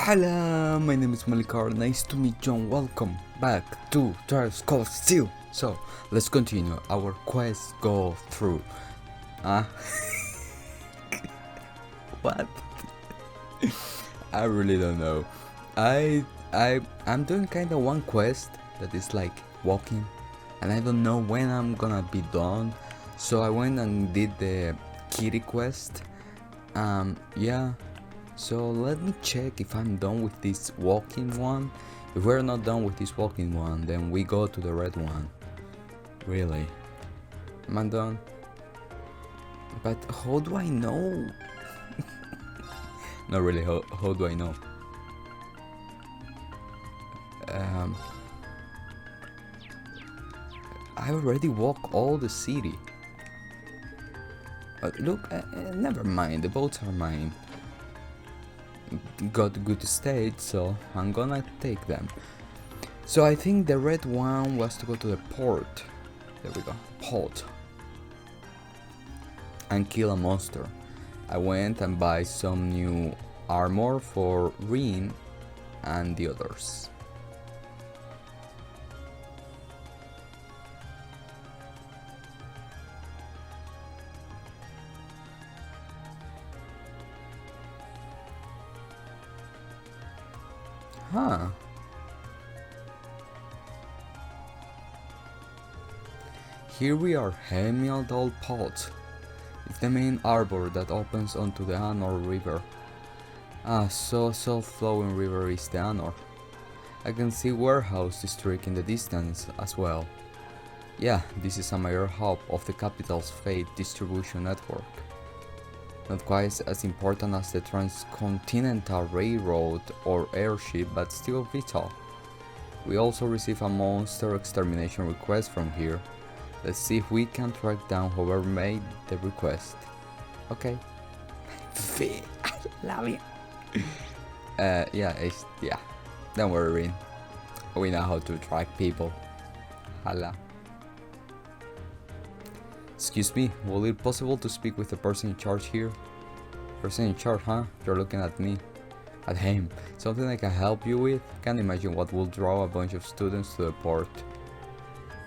Hello, my name is Malikar. Nice to meet you. Welcome back to Trials Call Steel. So let's continue our quest go through. What? I really don't know. I'm doing kinda one quest that is like walking, and I don't know when I'm gonna be done. So I went and did the kitty quest. Yeah. So let me check if I'm done with this walking one. If we're not done with this walking one, then we go to the red one. Really? Am I done? But how do I know? Not really, how do I know? I already walk all the city. Look, never mind, the boats are mine. Got good state, so I'm gonna take them. So I think the red one was to go to the port. There we go, port. And kill a monster. I went and buy some new armor for Rin and the others. Huh. Here we are, Emerald Old Pot. It's the main arbor that opens onto the Anor River. So self-flowing river is the Anor. I can see warehouse district in the distance as well. Yeah, this is a major hub of the capital's freight distribution network. Not quite as important as the transcontinental railroad or airship, but still vital. We also receive a monster extermination request from here. Let's see if we can track down whoever made the request. Okay. I love it. Yeah. Don't worry, Rin. We know how to track people. Hala. Excuse me, will it be possible to speak with the person in charge here? Person in charge, huh? You're looking at me. At him. Something I can help you with? Can't imagine what will draw a bunch of students to the port.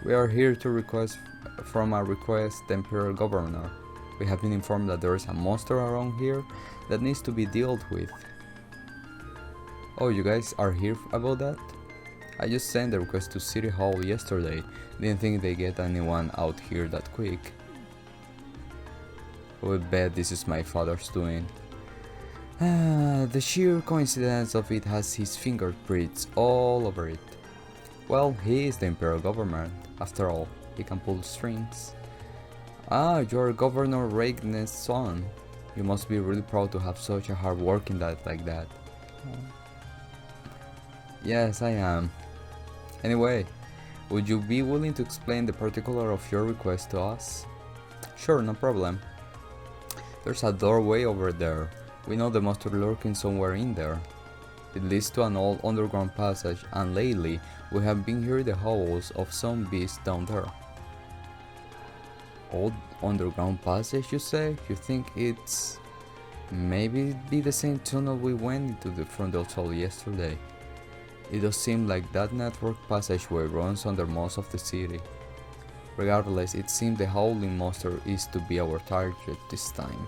We are here to request the Imperial Governor. We have been informed that there is a monster around here that needs to be dealt with. Oh, you guys are here about that? I just sent the request to City Hall yesterday. Didn't think they get anyone out here that quick. I would bet this is my father's doing. The sheer coincidence of it has his fingerprints all over it. Well, he is the Imperial Government. After all, he can pull strings. You're Governor REGNITZ's son. You must be really proud to have such a hard working dad like that. Yes, I am. Anyway, would you be willing to explain the particular of your request to us? Sure, no problem. There's a doorway over there. We know the monster lurking somewhere in there. It leads to an old underground passage, and lately we have been hearing the howls of some beast down there. Old underground passage, you say? You think it's... maybe it'd be the same tunnel we went into from the hotel yesterday. It does seem like that network passageway runs under most of the city. Regardless, it seems the howling monster is to be our target this time.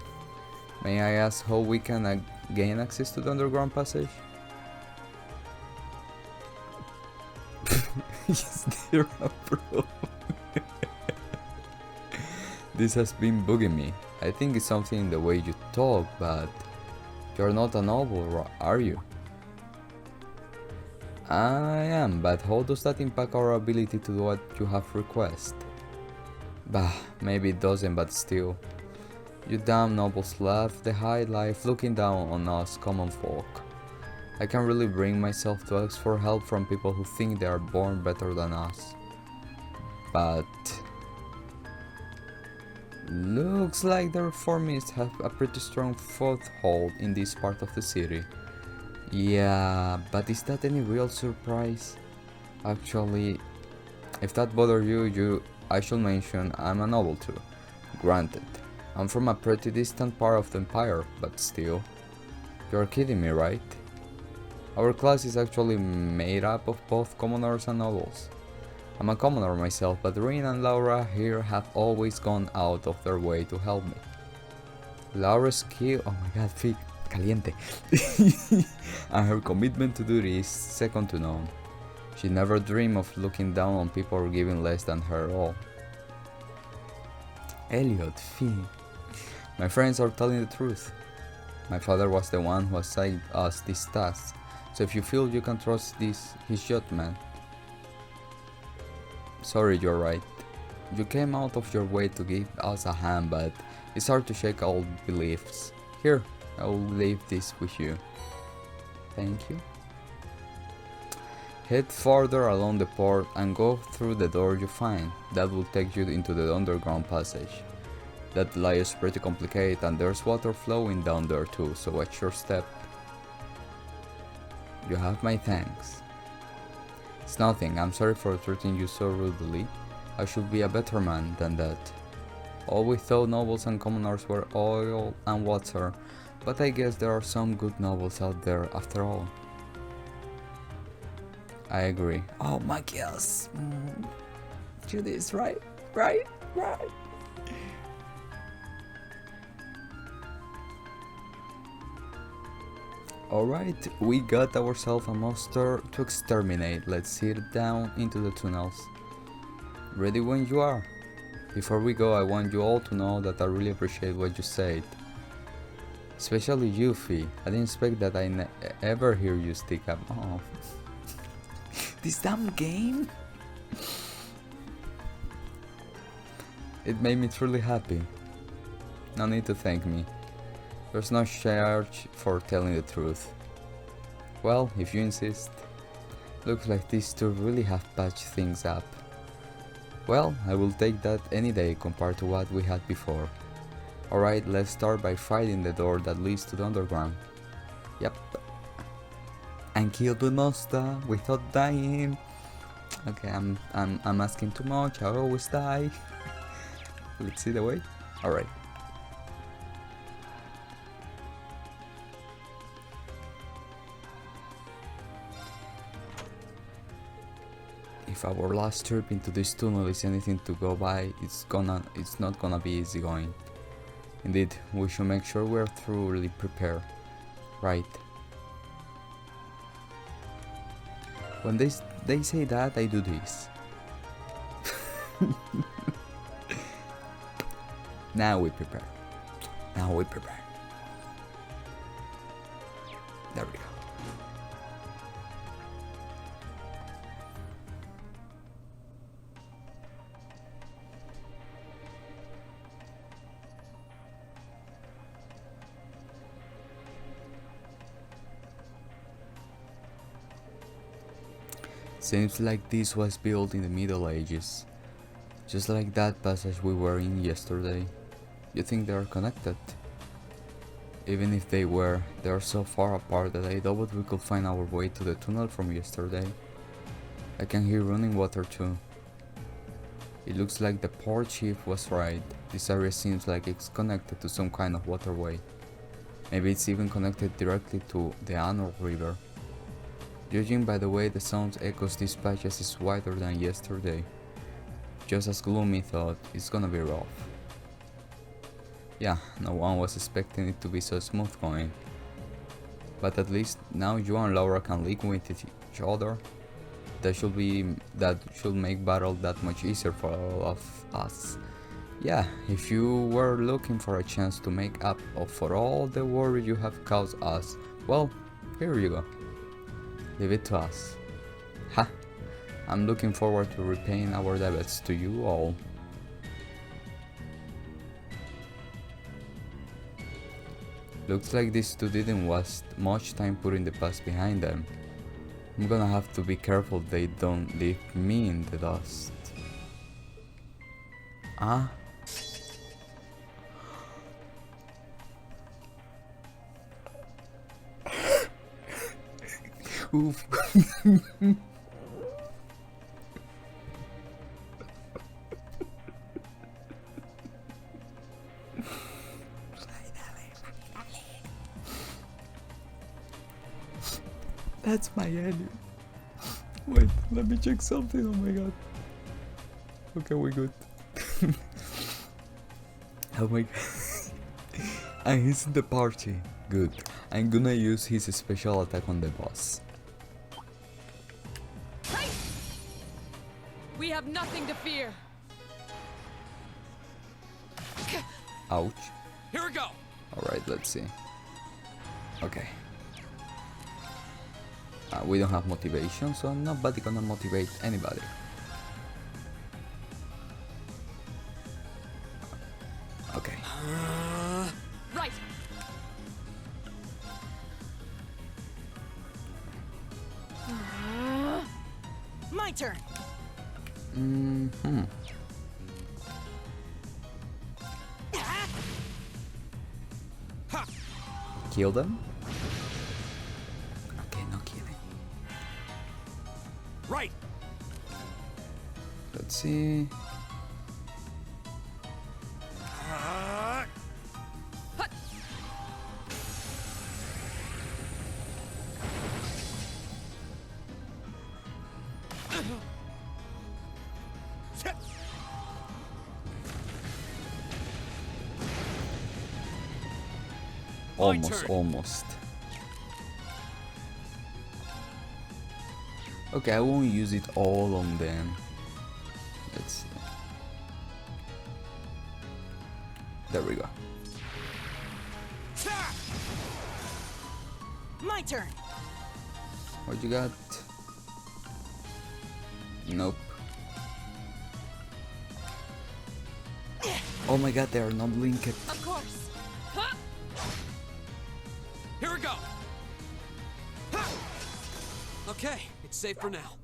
May I ask how we can gain access to the underground passage? Is there a problem? This has been bugging me. I think it's something in the way you talk, but you're not a noble, are you? I am, but how does that impact our ability to do what you have request? Bah, maybe it doesn't, but still. You damn nobles love the high life looking down on us common folk. I can't really bring myself to ask for help from people who think they are born better than us. But... looks like the reformists have a pretty strong foothold in this part of the city. Yeah, but is that any real surprise? Actually, if that bothers you, I should mention I'm a noble too. Granted, I'm from a pretty distant part of the empire, but still. You're kidding me, right? Our class is actually made up of both commoners and nobles. I'm a commoner myself, but Rin and Laura here have always gone out of their way to help me. Laura's skill, oh my god, fig, caliente, and her commitment to duty is second to none. She never dreamed of looking down on people or giving less than her all. Elliot, fig. My friends are telling the truth. My father was the one who assigned us this task, so if you feel you can trust his judgment. Sorry, you're right. You came out of your way to give us a hand, but it's hard to shake old beliefs. Here, I will leave this with you. Thank you. Head further along the port and go through the door you find. That will take you into the underground passage. That lie is pretty complicated and there's water flowing down there too, so watch your step. You have my thanks. It's nothing, I'm sorry for treating you so rudely. I should be a better man than that. All we thought nobles and commoners were oil and water, but I guess there are some good nobles out there after all. I agree. Oh, MACHIAS! Do this, right? Right? Alright, we got ourselves a monster to exterminate. Let's head down into the tunnels. Ready when you are. Before we go, I want you all to know that I really appreciate what you said. Especially you, Fee. I didn't expect that I ever hear you stick up. Oh. This damn game? It made me truly happy. No need to thank me. There's no charge for telling the truth. Well, if you insist. Looks like these two really have patched things up. Well, I will take that any day compared to what we had before. Alright, let's start by fighting the door that leads to the underground. Yep. And kill the monster without dying. Okay, I'm asking too much, I always die. Let's see the way. Alright. If our last trip into this tunnel is anything to go by, it's not gonna be easy going. Indeed, we should make sure we're thoroughly prepared. Right. When they say that, I do this. Now we prepare. There we go. Seems like this was built in the Middle Ages. Just like that passage we were in yesterday. You think they are connected? Even if they were, they are so far apart that I doubt we could find our way to the tunnel from yesterday. I can hear running water too. It looks like the port chief was right. This area seems like it's connected to some kind of waterway. Maybe it's even connected directly to the Anor River. Judging by the way the sound echoes this patches is wider than yesterday. Just as Gloomy thought, it's gonna be rough. Yeah, no one was expecting it to be so smooth going. But at least now you and Laura can link with each other. That should make battle that much easier for all of us. Yeah, if you were looking for a chance to make up for all the worry you have caused us, well, here you go. Leave it to us. Ha! I'm looking forward to repaying our debts to you all. Looks like these two didn't waste much time putting the past behind them. I'm gonna have to be careful they don't leave me in the dust. Ah? Oof. That's my enemy. Wait, let me check something. Oh my god. Okay, we're good. Oh my god. And he's in the party. Good. I'm gonna use his special attack on the boss. Hey! We have nothing to fear. Ouch. Here we go. Alright, let's see. Okay. We don't have motivation, so nobody gonna motivate anybody. Okay. Right. My turn. Mm-hmm. Kill them? Okay, no killing. Right. Let's see. Almost. Okay, I won't use it all on them. Let's see. There we go. My turn. What you got? Nope. Oh my god, they are not linked. Of course. Huh? Here we go. Okay, it's safe for now.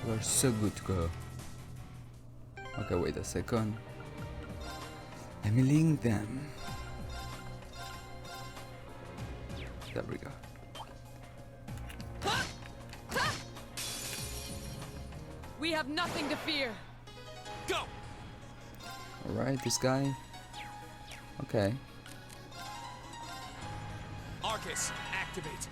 We're so good to go. Okay, wait a second. Let me link them. There we go. We have nothing to fear. Go. Alright, this guy. Okay. Arcus, activate.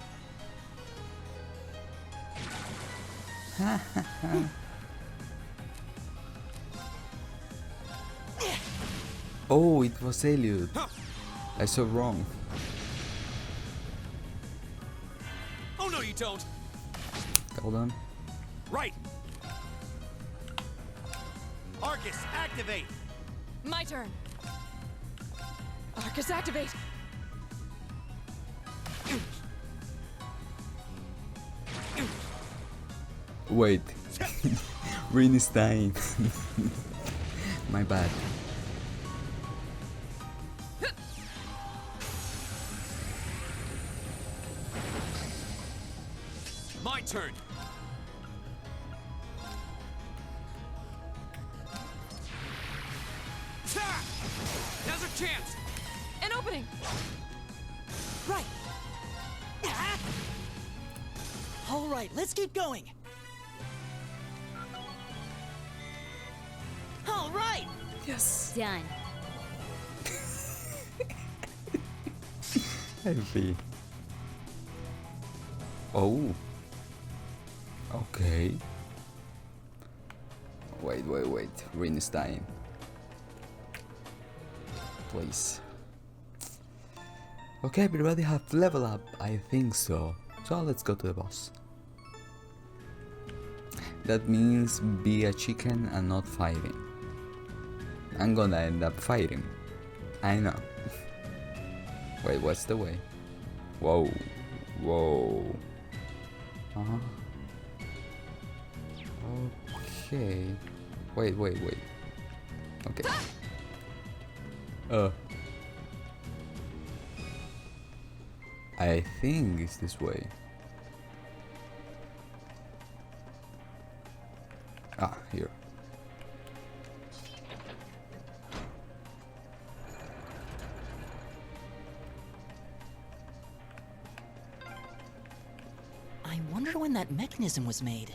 Oh, it was Elliot. I saw wrong. Oh no, you don't. Hold on. Right. Arcus, activate. My turn. Arcus, activate. Wait. Rin is dying. My bad. My turn. Now's a chance. An opening. Right. All right, let's keep going. All right. Yes. Done. Heavy. Oh. Okay. Wait. Rin is dying. Please. Okay, everybody have level up. I think so. So let's go to the boss. That means be a chicken and not fighting. I'm gonna end up fighting. I know. Wait, what's the way? Whoa. Okay. Wait. Okay. I think it's this way. Ah, here. I wonder when that mechanism was made.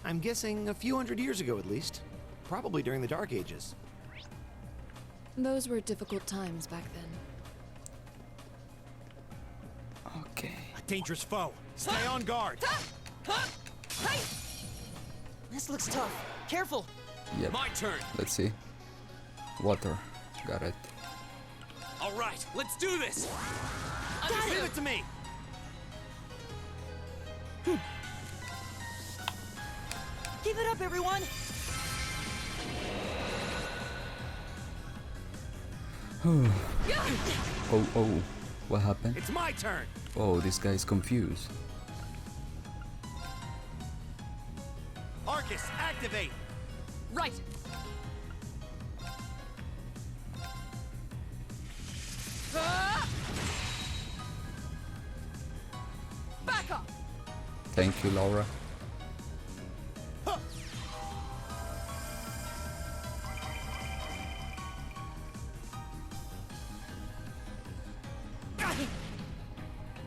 I'm guessing a few hundred years ago at least. Probably during the Dark Ages. Those were difficult times back then. Okay. A dangerous foe. Stay on guard. This looks tough. Careful. Yep. My turn. Let's see. Water. Got it. All right, let's do this. Got Leave it. it to me. Keep it up, everyone. Oh. What happened? It's my turn. Oh, this guy is confused. Arcus, activate. Right! Back up! Thank you, Laura.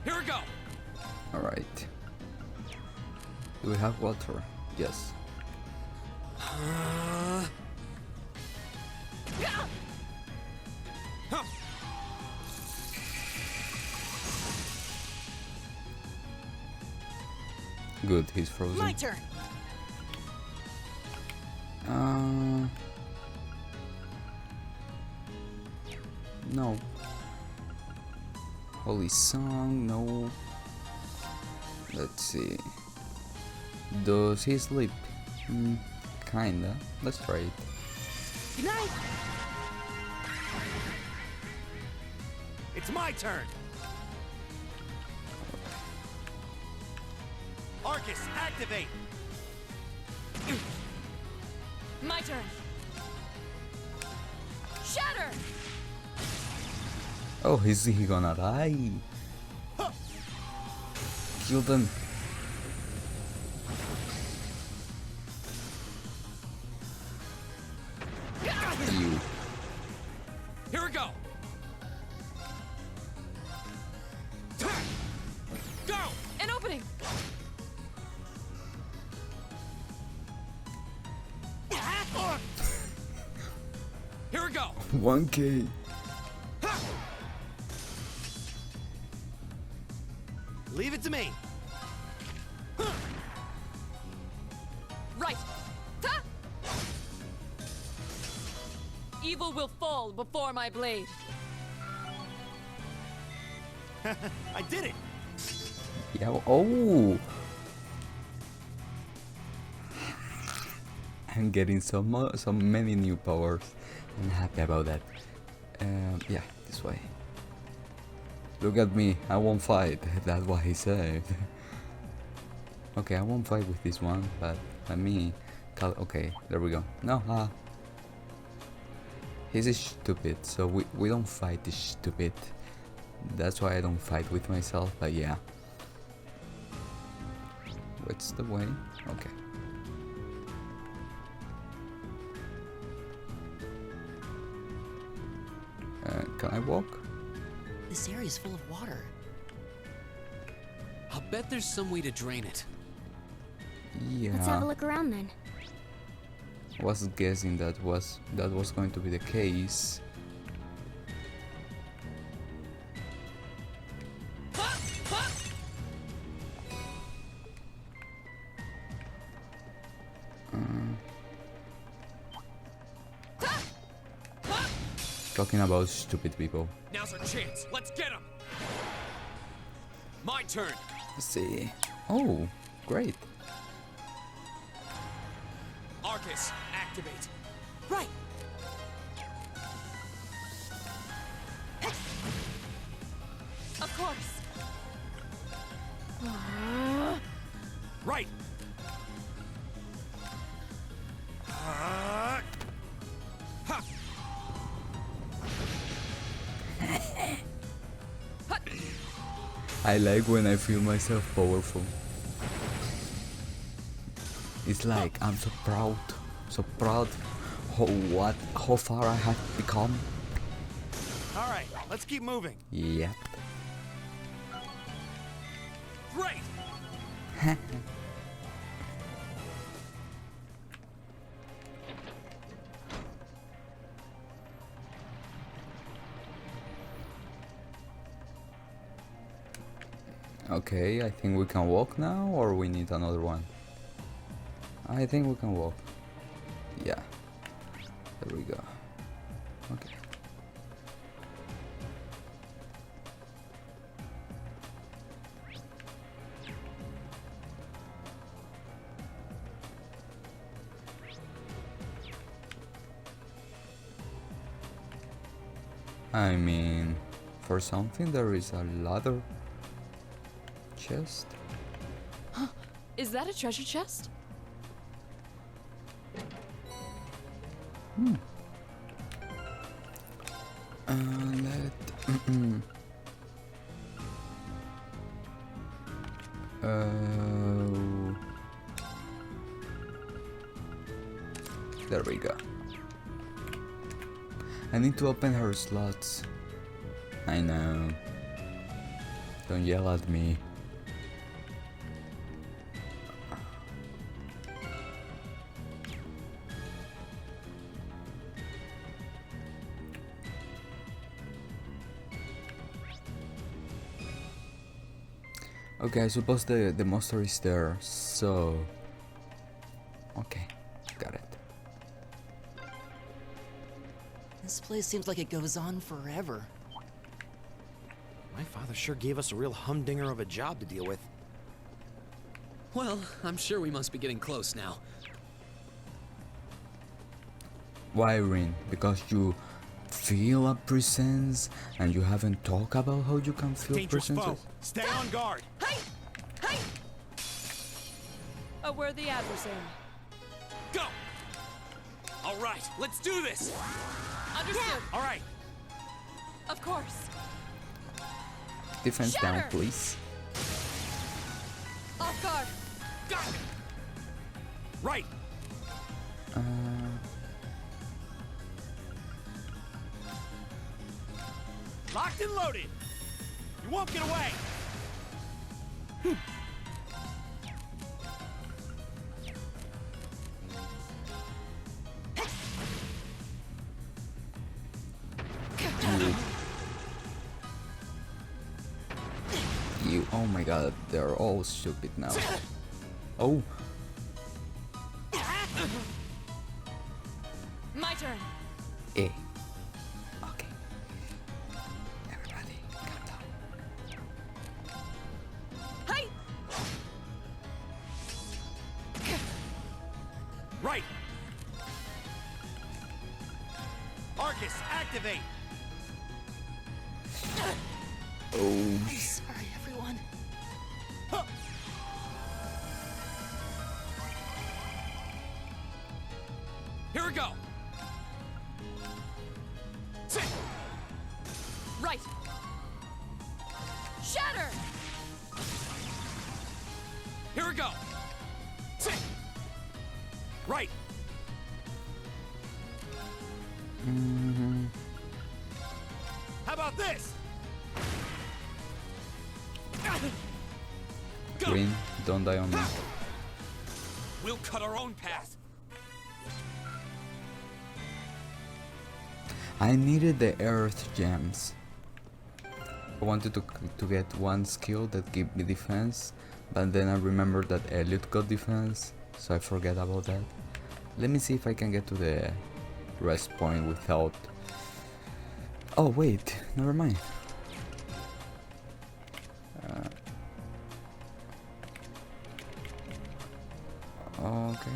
Here we go. Alright. Do we have water? Yes. Good, he's frozen. My turn. No. Holy song, no. Let's see. Does he sleep? Kinda. Let's try it. Good night. It's my turn. Arcus, activate. My turn! Shatter! Oh, is he gonna die? Kill them. You. Here we go. Go. An opening! Here we go. 1K. Leave it to me. Right! Ta! Evil will fall before my blade. I did it. Yeah. Oh. I'm getting so many new powers. I'm happy about that. Yeah, this way. Look at me, I won't fight. That's what he said. Okay, I won't fight with this one, but let me. Okay, there we go. No, he's stupid, so we don't fight this stupid. That's why I don't fight with myself. But yeah. What's the way? Okay. Can I walk? This area is full of water. I'll bet there's some way to drain it. Yeah. Let's have a look around then. Was guessing that was going to be the case. Talking about stupid people. Now's our chance. Let's get him. My turn. Let's see. Oh, great. Arcus, activate. Right. Of course! Right. Ha. I like when I feel myself powerful. It's like I'm so proud how far I have become. All right, let's keep moving. Yep. Great. Okay, I think we can walk now, or we need another one. I think we can walk. Yeah. There we go. Okay. I mean, for something there is a ladder chest. Is that a treasure chest? There we go. I need to open her slots. I know. Don't yell at me. Okay, I suppose the monster is there, so... Okay, got it. This place seems like it goes on forever. My father sure gave us a real humdinger of a job to deal with. Well, I'm sure we must be getting close now. Why, Rin? Because you feel a presence and you haven't talked about how you can feel Dangerous foe. presences? Stay on guard. Hey! Hey! A worthy adversary. Go! All right, let's do this. Understood. All right. Of course. Defense down, Shatter! please. Off guard. Got it. Right. Locked and loaded. You won't get away. You, oh my god, they're all stupid now. Oh, My turn. eh. Okay. Everybody, calm down. Hey! Right. Arcus, activate. Oh, Sorry, everyone. Here we go. Right. Shatter! Here we go. Right. How about this? Go. Rin, don't die on me. We'll cut our own path. I needed the earth gems. I wanted to get one skill that gave me defense, but then I remembered that Elliot got defense, so I forget about that. Let me see if I can get to the rest point without... Oh wait, never mind. Okay.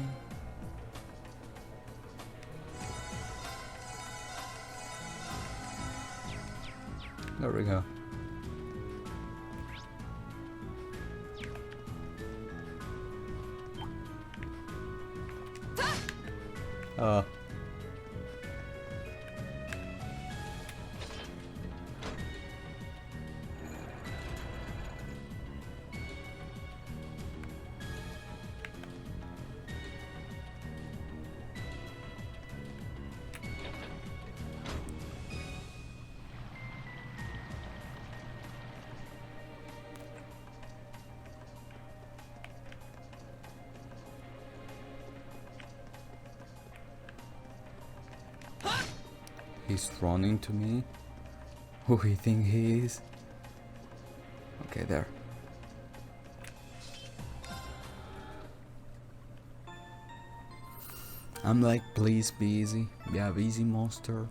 There we go. Uh. He's running to me. Who he think he is? Okay, there. I'm like, please be easy. Yeah, be easy, monster.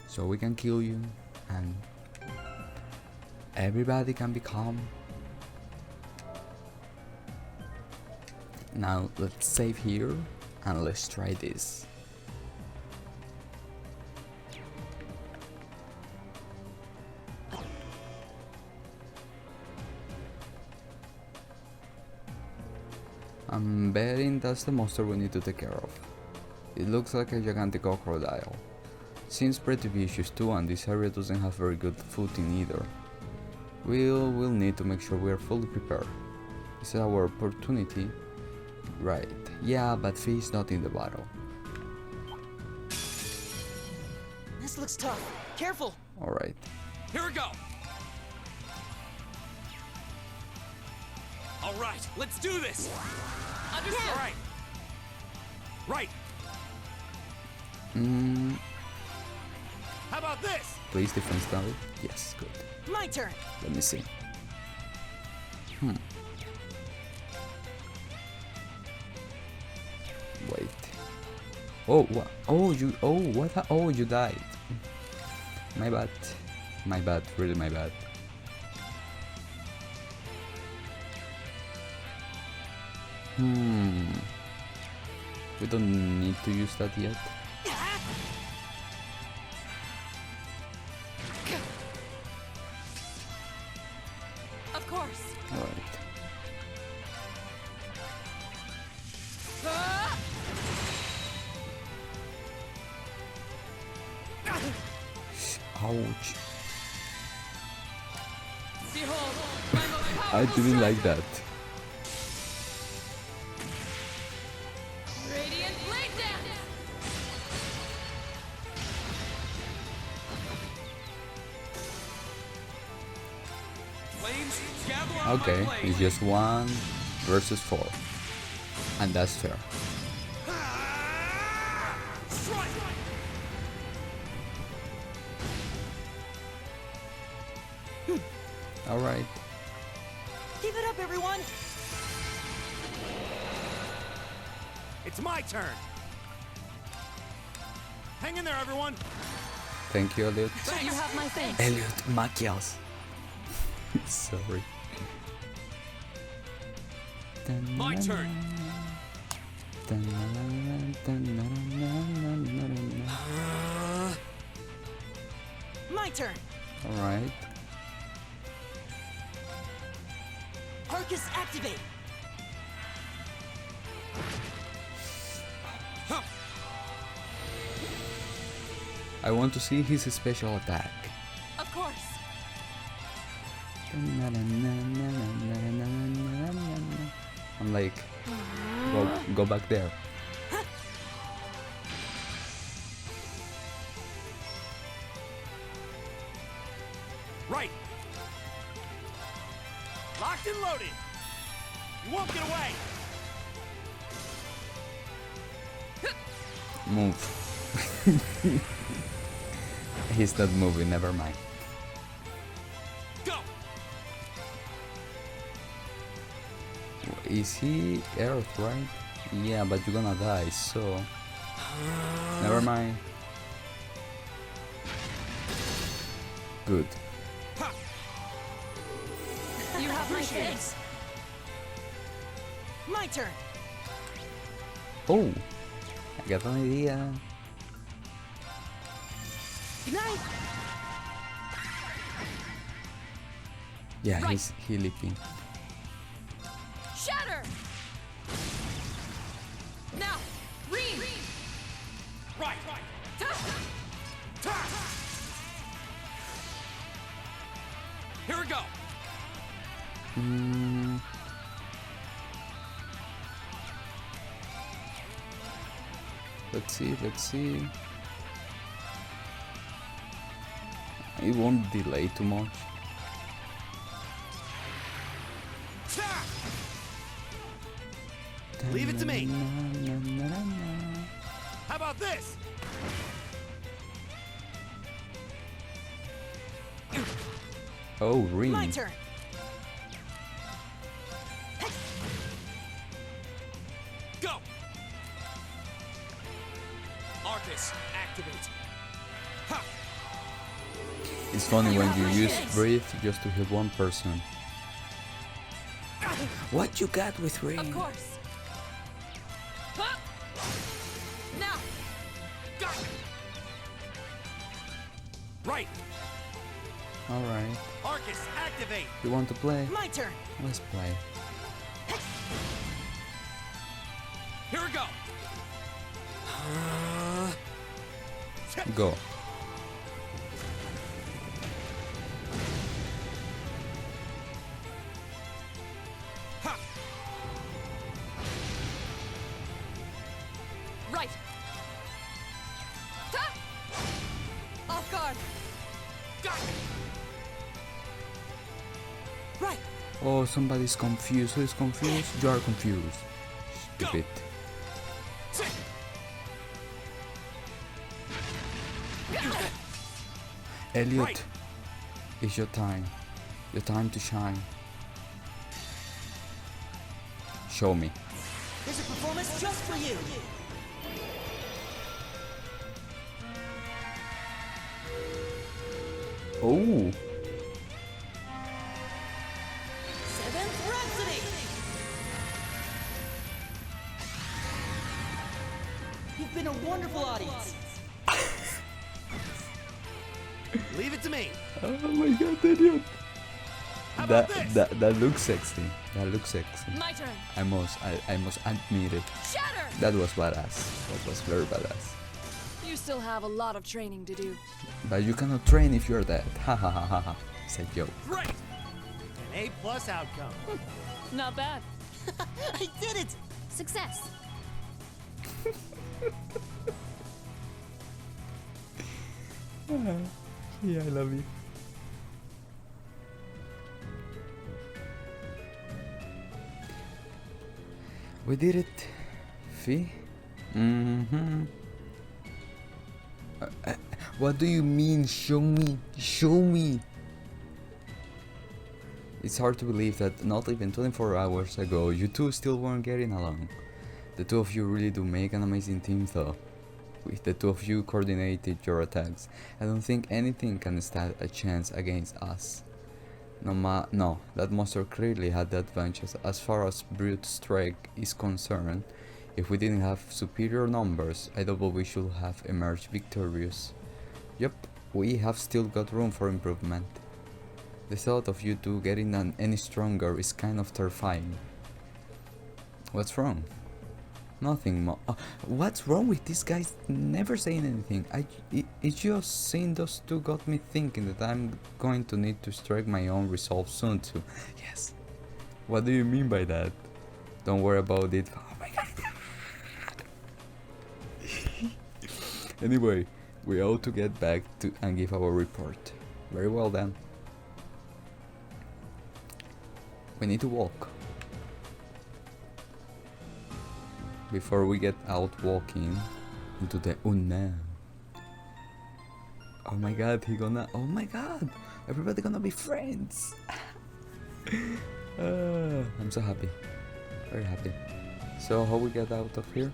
So we can kill you and everybody can be calm. Now let's save here and let's try this. I'm betting that's the monster we need to take care of. It looks like a gigantic crocodile. Seems pretty vicious too, and this area doesn't have very good footing either. We'll need to make sure we are fully prepared. This is our opportunity. Right, yeah, but Fee is not in the battle. This looks tough. Careful! Alright. Here we go. All right, let's do this. Understood. All right. Right. How about this? Please defense damage. Yes, good. My turn! Let me see. Wait. Oh, what? Oh, you. Oh, what? Oh, you died. My bad. My bad. Really, my bad. We don't need to use that yet. Of course. Alright. Ouch. Behold, my most I powerful didn't like strike. that. Radiant blade dance. Flames, gather on Okay, my blade. it's just 1 versus 4. And that's fair. Strike. Alright. Give it up, everyone! It's my turn. Hang in there, everyone. Thank you, Elliot. You have my thanks. Elliot, MACHIAS. Sorry. My turn. My turn! Alright. Arcus activate! I want to see his special attack. Of course. I'm like, go back there. Right. Locked and loaded. You won't get away. Move. He's not moving, never mind. Go. Is he Earth, right? Yeah, but you're gonna die, so... Never mind. Good. Ha. You have my thanks. My turn! Oh! I got an idea. Ignite! Yeah, Right. he's leaping. Shatter. Now, read. Right. Ta. Here we go. Let's see. It won't delay too much. Ta. Leave it to me. How about this? Oh, ring. My turn! Go. activate. Ha! It's funny when you use breathe just to hit one person. What you got with Ray? Of course. Huh? Now. Got it. Right. Alright. Arcus, activate. You want to play? My turn. Let's play. Here we go. Go. Ha! Right. Ta! Off guard. Got it. Right. Oh, somebody's confused. Who is confused? You are confused. Stupid. Sit. Elliot, Right. it's your time. Your time to shine. Show me. Here's a performance just for you. Oh, Seventh Rhapsody. You've been a wonderful audience. Leave it to me. oh my God, Elliot. How about this? That looks sexy. That looks sexy. My turn. I must admit it. Shatter! That was badass. That was very badass. You still have a lot of training to do. But you cannot train if you're dead. Ha ha ha ha ha. It's a joke. Great. An A+ outcome. Not bad. I did it. Success. Yeah, I love you. We did it, Fee. Mm-hmm. What do you mean? Show me. Show me. It's hard to believe that not even 24 hours ago, you two still weren't getting along. The two of you really do make an amazing team though. With the two of you coordinated your attacks, I don't think anything can stand a chance against us. No, that monster clearly had the advantage as far as brute strike is concerned. If we didn't have superior numbers, I doubt we should have emerged victorious. Yup, we have still got room for improvement. The thought of you two getting any stronger is kind of terrifying. What's wrong? Nothing more. What's wrong with these guys never saying anything? It's just seeing those two got me thinking that I'm going to need to strike my own resolve soon too. Yes. What do you mean by that? Don't worry about it. Oh my God. Anyway, we ought to get back to and give our report. Very well then. We need to walk. Before we get out walking into the unknown. Oh my God, oh my God, everybody gonna be friends. I'm so happy, very happy. So how we get out of here?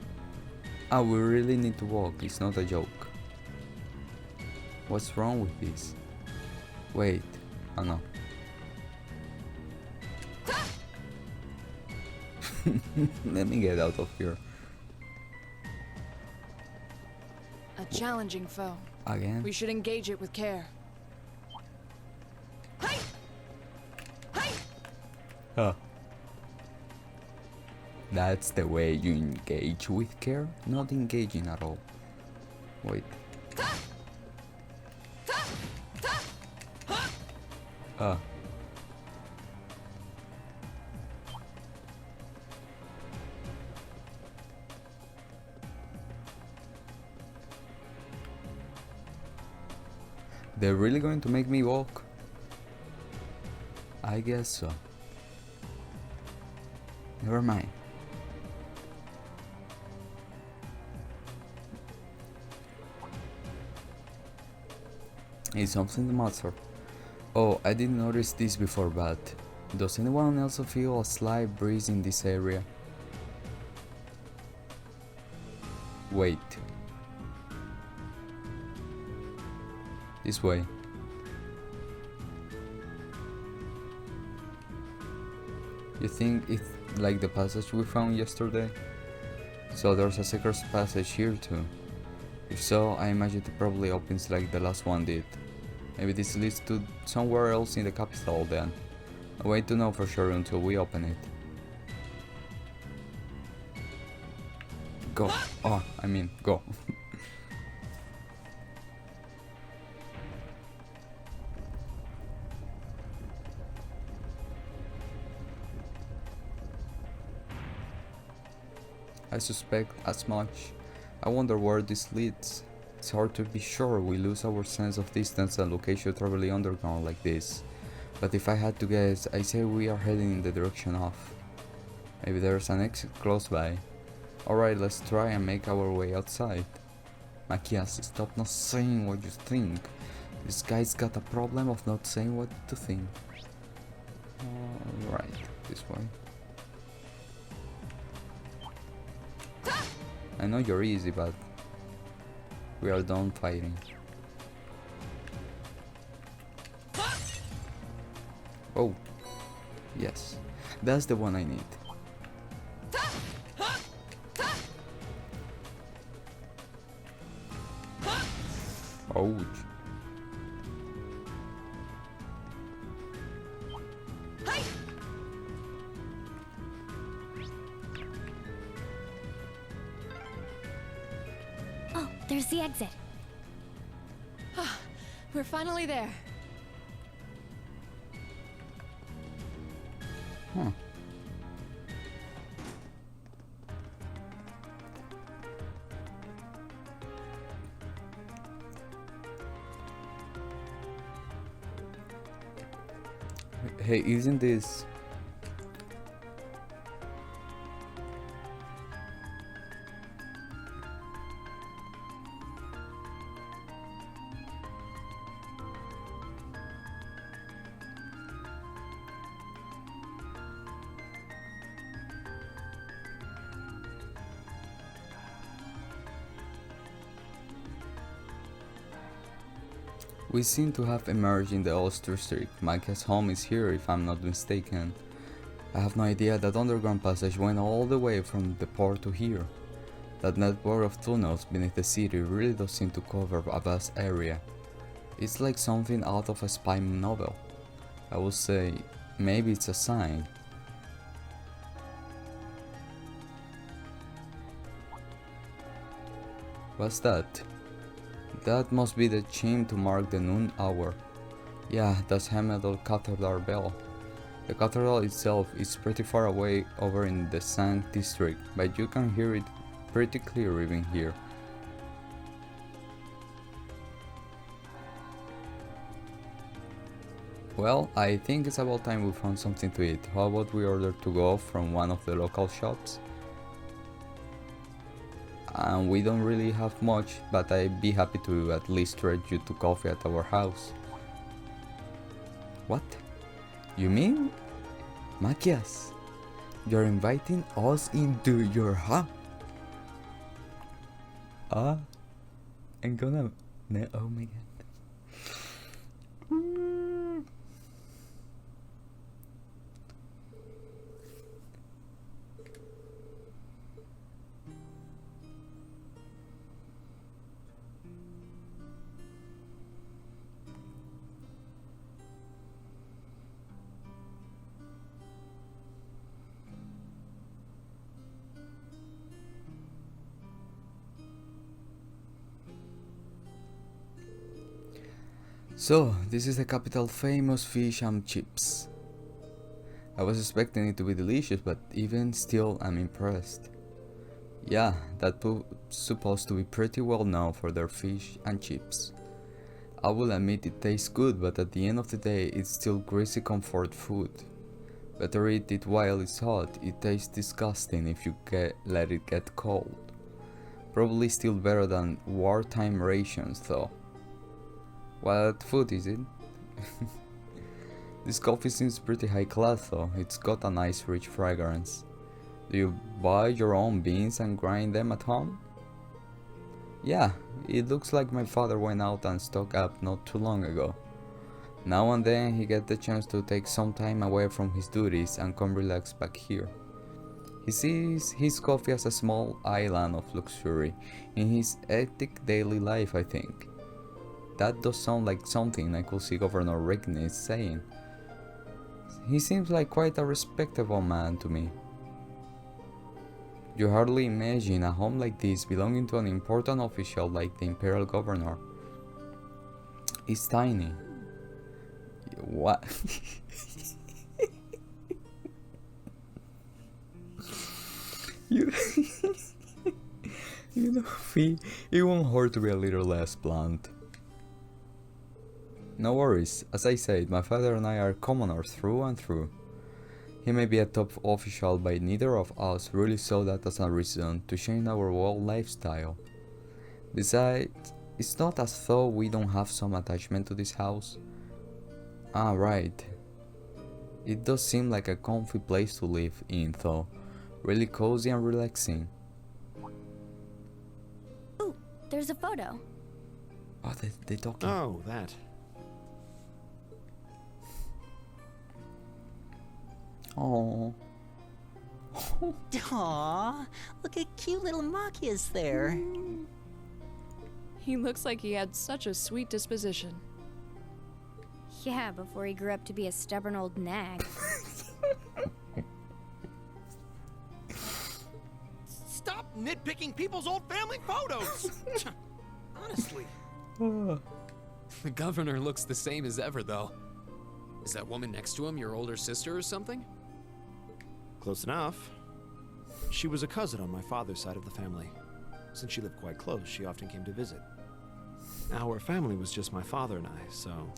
Ah, we really need to walk, it's not a joke. What's wrong with this? Wait, oh no. Let me get out of here. A challenging foe. Again? We should engage it with care. Hey! Hey! Huh. That's the way you engage with care? Not engaging at all. Wait. Ah. They're really going to make me walk? I guess so. Never mind. Is something the matter? Oh, I didn't notice this before, but does anyone else feel a slight breeze in this area? Wait. This way. You think it's like the passage we found yesterday? So there's a secret passage here too. If so, I imagine it probably opens like the last one did. Maybe this leads to somewhere else in the capital then. A way to know for sure until we open it. Go. Oh, I mean, go. I suspect as much. I wonder where this leads. It's hard to be sure. We lose our sense of distance and location traveling underground like this. But if I had to guess, I say we are heading in the direction of. Maybe there's an exit close by. Alright, let's try and make our way outside. Machias, stop not saying what you think. This guy's got a problem of not saying what to think. Alright, this way. I know you're easy, but we are done fighting. Oh, yes, that's the one I need. Ouch. Oh, there's the exit. We're finally there. Huh. Hey, isn't this... We seem to have emerged in the Ulster District. Micah's home is here if I'm not mistaken. I have no idea that underground passage went all the way from the port to here. That network of tunnels beneath the city really does seem to cover a vast area. It's like something out of a spy novel. I would say, maybe it's a sign. What's that? That must be the chime to mark the noon hour. Yeah, that's Hemedal Cathedral bell. The cathedral itself is pretty far away over in the Sank district, but you can hear it pretty clear even here. Well, I think it's about time we found something to eat. How about we order to go from one of the local shops? And we don't really have much, but I'd be happy to at least treat you to coffee at our house. What? You mean? Machias, you're inviting us into your house? I'm gonna... Oh my god. So, this is the capital famous fish and chips. I was expecting it to be delicious, but even still I'm impressed. Yeah, that supposed to be pretty well known for their fish and chips. I will admit it tastes good, but at the end of the day it's still greasy comfort food. Better eat it while it's hot. It tastes disgusting if you let it get cold. Probably still better than wartime rations though. What food is it? This coffee seems pretty high class though. It's got a nice rich fragrance. Do you buy your own beans and grind them at home? Yeah, it looks like my father went out and stocked up not too long ago. Now and then he gets the chance to take some time away from his duties and come relax back here. He sees his coffee as a small island of luxury in his hectic daily life, I think. That does sound like something I could see Governor REGNITZ saying. He seems like quite a respectable man to me. You hardly imagine a home like this belonging to an important official like the Imperial Governor. It's tiny. What? you, you know, Fee, it won't hurt to be a little less blunt. No worries, as I said, my father and I are commoners through and through. He may be a top official, but neither of us really saw that as a reason to change our whole lifestyle. Besides, it's not as though we don't have some attachment to this house. Ah, right. It does seem like a comfy place to live in, though. Really cozy and relaxing. Ooh, there's a photo. Oh, they talking. Oh, that. Oh. Aww, look at cute little MACHIAS there. He looks like he had such a sweet disposition. Yeah, before he grew up to be a stubborn old nag. Stop nitpicking people's old family photos! Honestly. The governor looks the same as ever, though. Is that woman next to him your older sister or something? Close enough. She was a cousin on my father's side of the family. Since she lived quite close, she often came to visit. Our family was just my father and I, so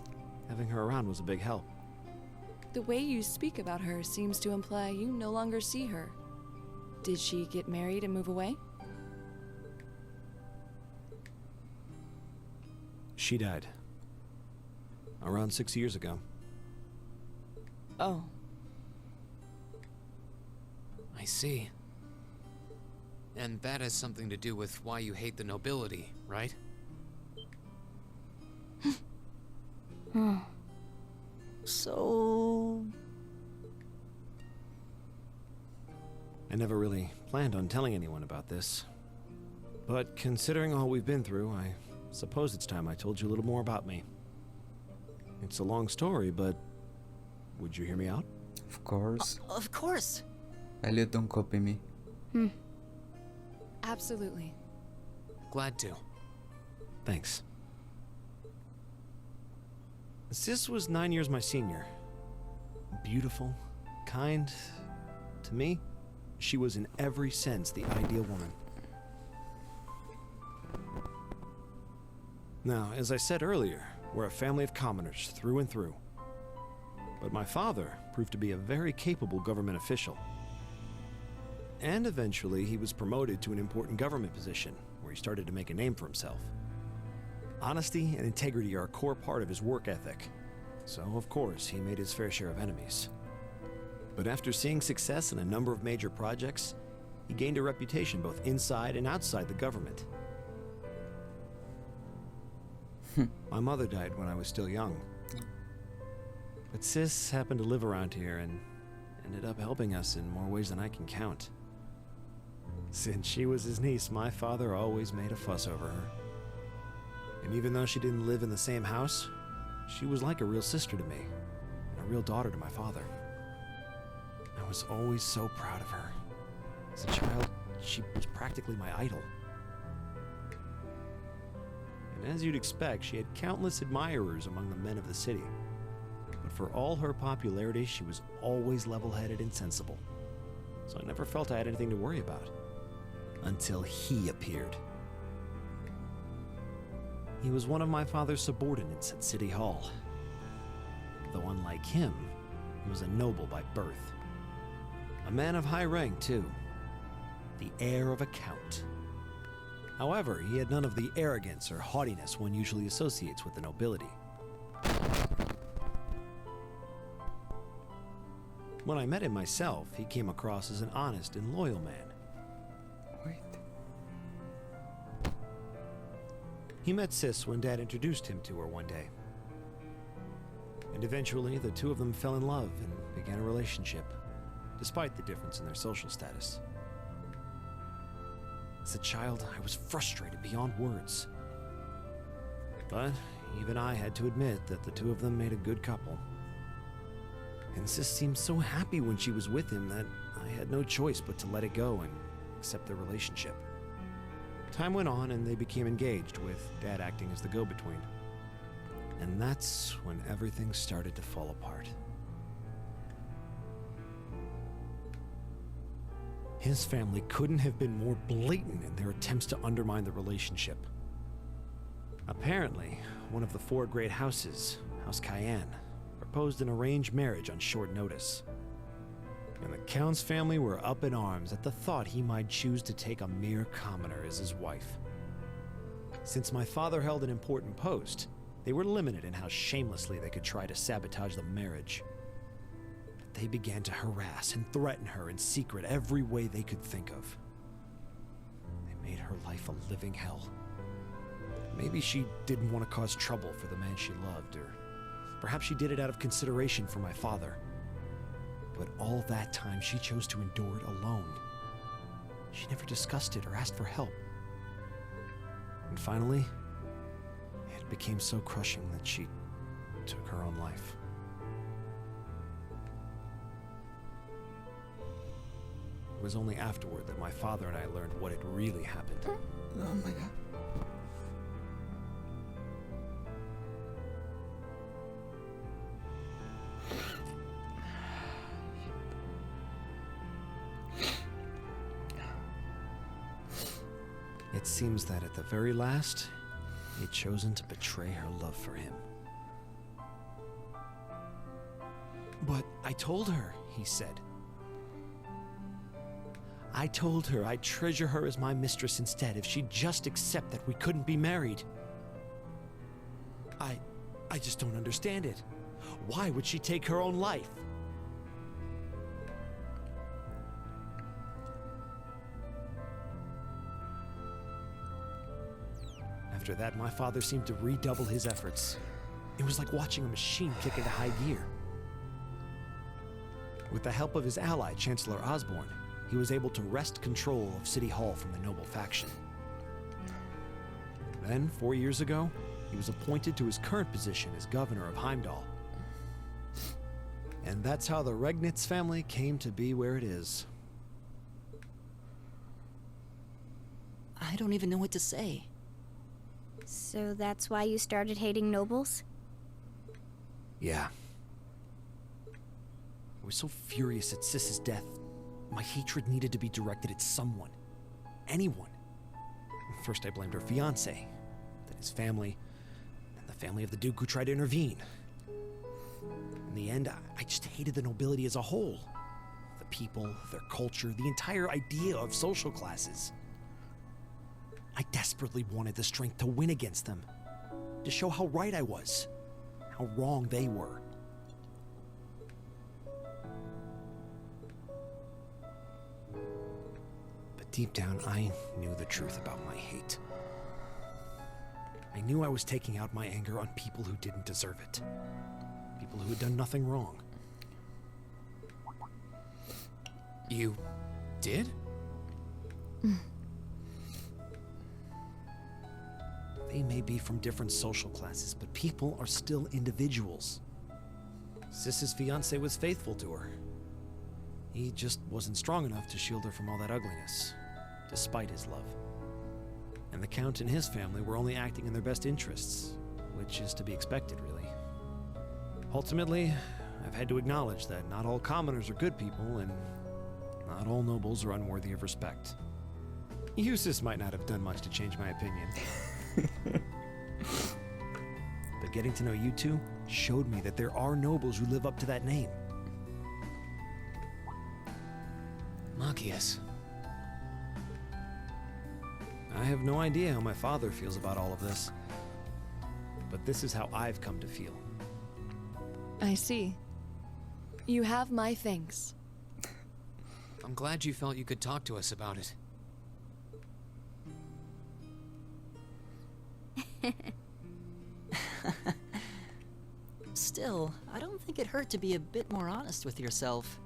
having her around was a big help. The way you speak about her seems to imply you no longer see her. Did she get married and move away? She died. Around 6 years ago. Oh. I see. And that has something to do with why you hate the nobility, right? So... I never really planned on telling anyone about this. But considering all we've been through, I suppose it's time I told you a little more about me. It's a long story, but would you hear me out? Of course. Of course. Elliot, don't copy me. Absolutely. Glad to. Thanks. Sis was 9 years my senior. Beautiful, kind. To me, she was in every sense the ideal woman. Now, as I said earlier, we're a family of commoners through and through. But my father proved to be a very capable government official. And eventually he was promoted to an important government position, where he started to make a name for himself. Honesty and integrity are a core part of his work ethic. So, of course, he made his fair share of enemies. But after seeing success in a number of major projects, he gained a reputation both inside and outside the government. My mother died when I was still young. But Sis happened to live around here and ended up helping us in more ways than I can count. Since she was his niece, my father always made a fuss over her. And even though she didn't live in the same house, she was like a real sister to me, and a real daughter to my father. I was always so proud of her. As a child, she was practically my idol. And as you'd expect, she had countless admirers among the men of the city. But for all her popularity, she was always level-headed and sensible. So I never felt I had anything to worry about. Until he appeared. He was one of my father's subordinates at City Hall. Though unlike him, he was a noble by birth. A man of high rank, too. The heir of a count. However, he had none of the arrogance or haughtiness one usually associates with the nobility. When I met him myself, he came across as an honest and loyal man. Wait. He met Sis when Dad introduced him to her one day. And eventually, the two of them fell in love and began a relationship, despite the difference in their social status. As a child, I was frustrated beyond words. But even I had to admit that the two of them made a good couple. And Sis seemed so happy when she was with him that I had no choice but to let it go and accept their relationship. Time went on and they became engaged, with Dad acting as the go-between. And that's when everything started to fall apart. His family couldn't have been more blatant in their attempts to undermine the relationship. Apparently, one of the 4 great houses, House Cayenne, proposed an arranged marriage on short notice. And the Count's family were up in arms at the thought he might choose to take a mere commoner as his wife. Since my father held an important post, they were limited in how shamelessly they could try to sabotage the marriage. But they began to harass and threaten her in secret every way they could think of. They made her life a living hell. Maybe she didn't want to cause trouble for the man she loved, or perhaps she did it out of consideration for my father. But all that time, she chose to endure it alone. She never discussed it or asked for help. And finally, it became so crushing that she took her own life. It was only afterward that my father and I learned what had really happened. Oh my god. It seems that at the very last, he'd chosen to betray her love for him. But I told her, he said. I told her I'd treasure her as my mistress instead if she'd just accept that we couldn't be married. I just don't understand it. Why would she take her own life? After that, my father seemed to redouble his efforts. It was like watching a machine kick into high gear. With the help of his ally, Chancellor Osborne, he was able to wrest control of City Hall from the noble faction. Then, 4 years ago, he was appointed to his current position as governor of Heimdall. And that's how the Regnitz family came to be where it is. I don't even know what to say. So that's why you started hating nobles? Yeah. I was so furious at Sis's death. My hatred needed to be directed at someone. Anyone. First I blamed her fiancé, then his family, then the family of the Duke who tried to intervene. In the end, I just hated the nobility as a whole. The people, their culture, the entire idea of social classes. I desperately wanted the strength to win against them, to show how right I was, how wrong they were. But deep down, I knew the truth about my hate. I knew I was taking out my anger on people who didn't deserve it, people who had done nothing wrong. You did? They may be from different social classes, but people are still individuals. Sis's fiancé was faithful to her. He just wasn't strong enough to shield her from all that ugliness, despite his love. And the Count and his family were only acting in their best interests, which is to be expected, really. Ultimately, I've had to acknowledge that not all commoners are good people, and not all nobles are unworthy of respect. Eustace might not have done much to change my opinion. But getting to know you two showed me that there are nobles who live up to that name. MACHIAS. I have no idea how my father feels about all of this, but this is how I've come to feel. I see. You have my thanks. I'm glad you felt you could talk to us about it. Still, I don't think it hurt to be a bit more honest with yourself.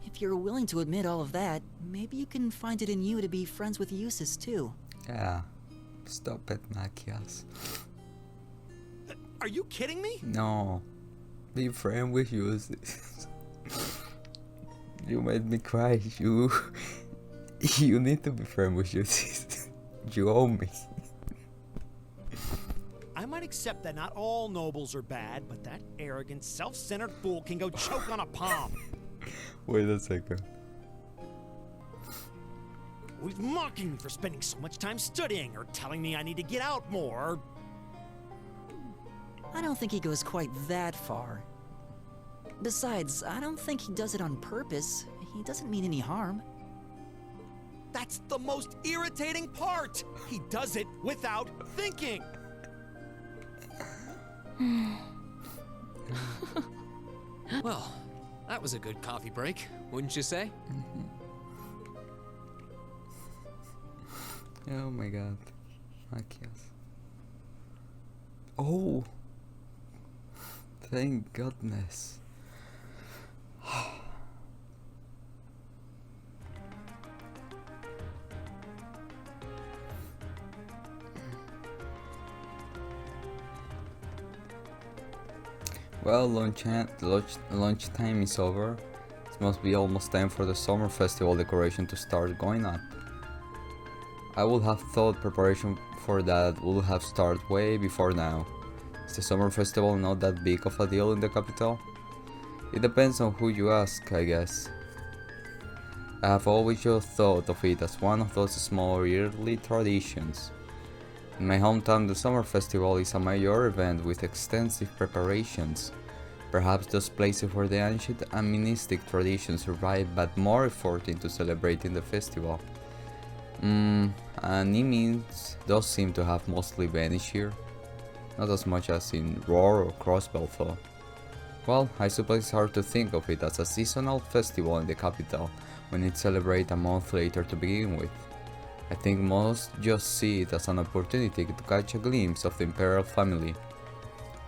If you're willing to admit all of that, maybe you can find it in you to be friends with Eustace too. Yeah. Stop it, Machias. Are you kidding me? No. Be friend with you. You made me cry. You need to be friend with you. You owe me. I might accept that not all nobles are bad, but that arrogant, self-centered fool can go choke on a palm. Wait a second. He's mocking me for spending so much time studying, or telling me I need to get out more. I don't think he goes quite that far. Besides, I don't think he does it on purpose. He doesn't mean any harm. That's the most irritating part! He does it without thinking! Well, that was a good coffee break, wouldn't you say? Oh my god. Machias. Oh! Thank goodness. Well, lunchtime is over. It must be almost time for the summer festival decoration to start going up. I would have thought preparation for that would have started way before now. Is the summer festival not that big of a deal in the capital? It depends on who you ask, I guess. I have always just thought of it as one of those small yearly traditions. In my hometown, the summer festival is a major event with extensive preparations. Perhaps those places where the ancient and mystic traditions survive but more effort into celebrating the festival. Enemies does seem to have mostly vanished here. Not as much as in Roar or Crossbell though. Well, I suppose it's hard to think of it as a seasonal festival in the capital when it celebrates a month later to begin with. I think most just see it as an opportunity to catch a glimpse of the imperial family.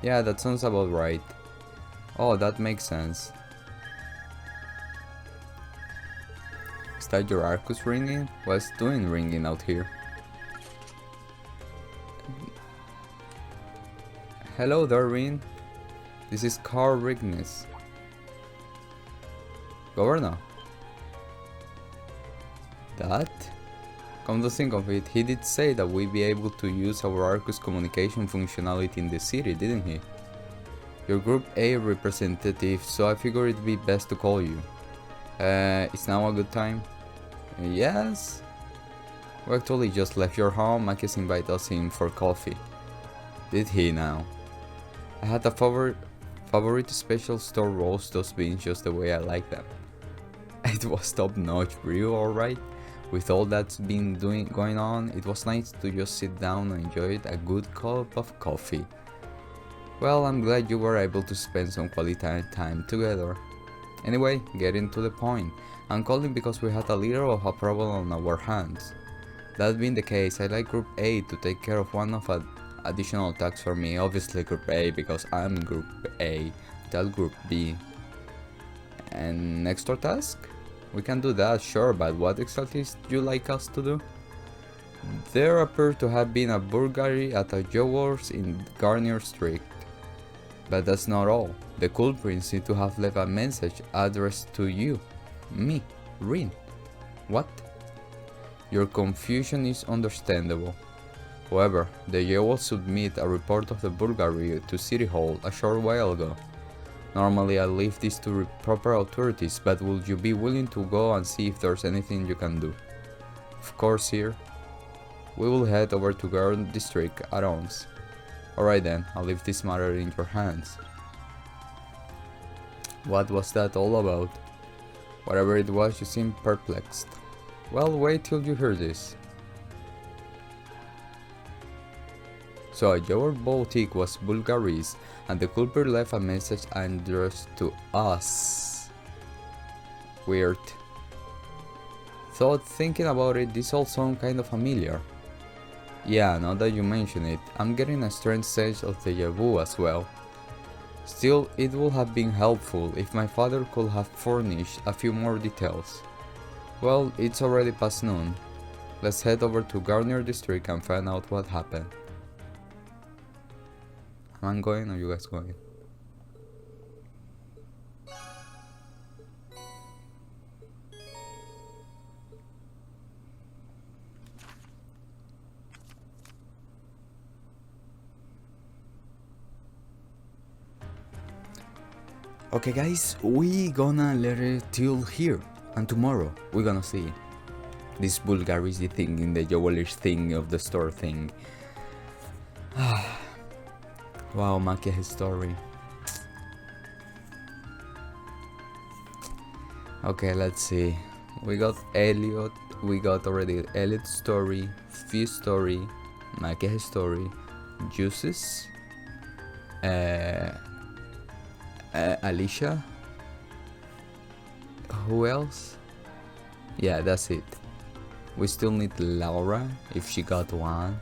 Yeah, that sounds about right. Oh, that makes sense. Is that your Arcus ringing? What's doing ringing out here? Hello, Darwin. This is REGNITZ. Governor. That? Come to think of it, he did say that we'd be able to use our Arcus communication functionality in the city, didn't he? You're Group A representative, so I figured it'd be best to call you. Is now a good time? Yes? We actually just left your home. Machias invited us in for coffee. Did he now? I had a favorite special store roast those beans just the way I like them. It was top-notch brew, alright. With all that's been going on, it was nice to just sit down and enjoy a good cup of coffee. Well, I'm glad you were able to spend some quality time together. Anyway, getting to the point, I'm calling because we had a little of a problem on our hands. That being the case, I'd like Group A to take care of one of additional tasks for me, obviously Group A because I'm Group A, tell Group B. And next door task? We can do that, sure, but what exactly would you like us to do? There appeared to have been a burglary at a Jaguars in Garnier Street. But that's not all. The culprits seem to have left a message addressed to you. Me, Rin. What? Your confusion is understandable. However, the Jaguars submitted a report of the burglary to City Hall a short while ago. Normally I leave this to proper authorities, but would you be willing to go and see if there's anything you can do? Of course, sir. We will head over to Garden District at once. Alright then, I'll leave this matter in your hands. What was that all about? Whatever it was, you seemed perplexed. Well, wait till you hear this. So a Jaguar boutique was Bulgari's, and the culprit left a message addressed to us. Weird. Thought thinking about it, this all sounds kind of familiar. Yeah, now that you mention it, I'm getting a strange sense of deja vu as well. Still, it would have been helpful if my father could have furnished a few more details. Well, it's already past noon. Let's head over to Garnier District and find out what happened. Am I going or you guys going? Okay guys, we gonna let it till here, and tomorrow we gonna see this vulgarity thing in the jewelers thing of the store thing. Wow, Machia's story. Okay, let's see. We got Elliot, we got already Elliot's story, Fee story, Machia's story, Juices, Alicia. Who else? Yeah, that's it. We still need Laura, if she got one.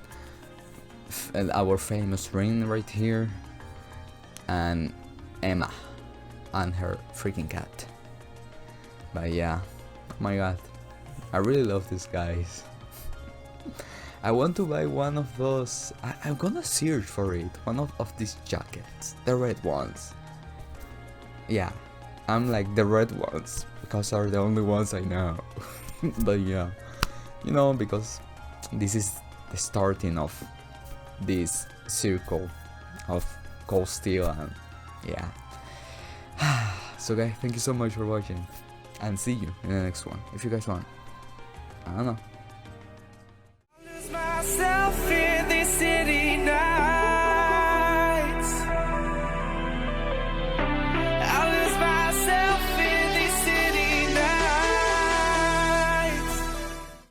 And our famous ring right here. And Emma. And her freaking cat. But yeah. Oh my god. I really love these guys. I want to buy one of those. I'm gonna search for it. One of these jackets. The red ones. Yeah, I'm like the red ones because are the only ones I know. But yeah, you know, because this is the starting of this circle of cold steel, and yeah. So guys, thank you so much for watching, and see you in the next one if you guys want. I don't know. Myself